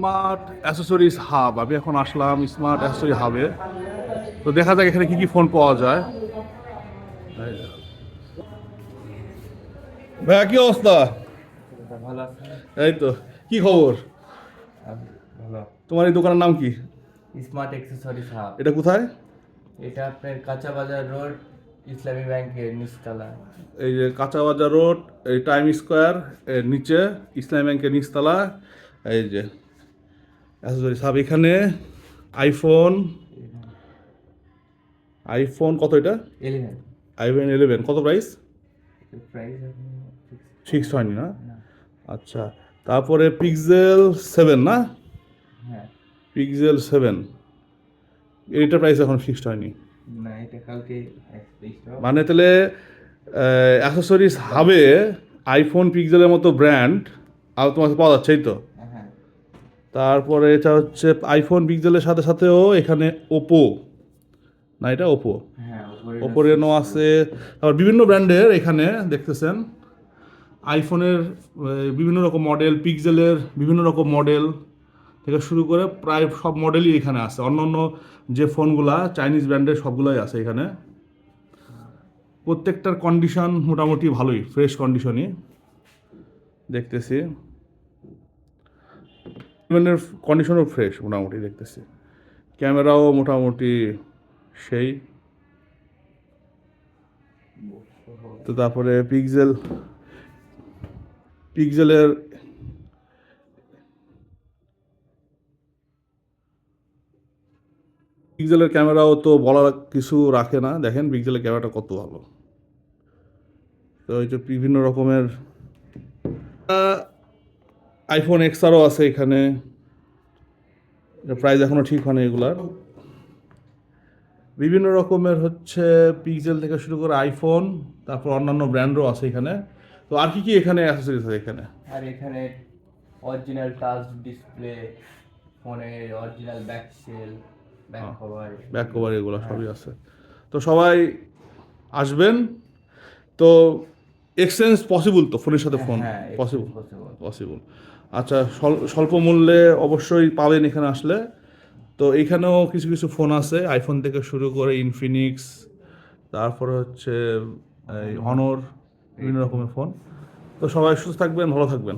Smart accessories hub, আমি এখন আসলাম smart accessory হাবে। তো দেখা যাক এখানে কি কি ফোন পাওয়া যায়। ভাইয়া কি অবস্থা? ভালো আছেন? এই তো, কি খবর? ভালো। তোমার এই দোকানের নাম কি? Smart accessories hub. এটা কোথায়? এটা আপনার কাঁচা বাজার রোড, ইসলামী ব্যাংকের নিচতলা। এই যে কাঁচা বাজার রোড, এই টাইম স্কোয়ার এর নিচে ইসলামী ব্যাংকের নিচতলা। এই যে অ্যাসেসরিজ হাব, এখানে আইফোন আইফোন কত এটা? 11 আইফোন 11 কত প্রাইস? প্রাইস ফিক্সড হয়নি না? না। আচ্ছা, তারপরে পিক্সেল 7 না? হ্যাঁ, পিক্সেল 7 এইটার প্রাইস এখন ফিক্সড হয়নি। না এটা কালকে মানে তাহলে অ্যাক্সেসরিজ হাবে আইফোন পিক্সেলের মতো ব্র্যান্ড আর তোমার কাছে পাওয়া যাচ্ছে, এই তো। হ্যাঁ তারপরে এটা হচ্ছে আইফোন পিক্সেলের সাথে সাথেও এখানে ওপো, না এটা ওপো, হ্যাঁ ওপো রেনো আছে। তারপর বিভিন্ন ব্র্যান্ডের এখানে দেখতেছেন আইফোনের বিভিন্ন রকম মডেল, পিক্সেলের বিভিন্ন রকম মডেল থেকে শুরু করে প্রায় সব মডেলই এখানে আছে। অন্য অন্য যে ফোনগুলা চাইনিজ ব্র্যান্ডের সবগুলোই আছে এখানে। প্রত্যেকটার কন্ডিশন মোটামুটি ভালোই, ফ্রেশ কন্ডিশনই দেখতেছি। ইভেনের কন্ডিশনও ফ্রেশ মোটামুটি দেখতেছি। ক্যামেরাও মোটামুটি সেই। তো তারপরে পিক্সেলের পিক্সেলের ক্যামেরাও তো বলার কিছু রাখে না। দেখেন পিক্সেলের ক্যামেরাটা কত ভালো। তো এই যে বিভিন্ন রকমের আইফোন এক্সআরও আছে এখানে। প্রাইস এখনও ঠিক হয়নি এগুলার। বিভিন্ন রকমের হচ্ছে পিক্সেল থেকে শুরু করে আইফোন, তারপর অন্যান্য ব্র্যান্ডও আছে এখানে। তো আর কি কি এখানে অ্যাক্সেসরিজ আছে এখানে? আর এখানে অরিজিনাল টাচ ডিসপ্লে, ফোনের original back shell, back cover. Back cover এগুলো সবই আছে। তো সবাই আসবেন। তো এক্সচেঞ্জ পসিবল তো ফোনের সাথে ফোন? হ্যাঁ পসিবল, পসিবল। পসিবল। আচ্ছা, স্বল্প মূল্যে অবশ্যই পাবেন এখানে আসলে। তো এইখানেও কিছু কিছু ফোন আছে আইফোন থেকে শুরু করে ইনফিনিক্স, তারপরে হচ্ছে এই হনর, বিভিন্ন রকমের ফোন। তো সবাই সুস্থ থাকবেন, ভালো থাকবেন।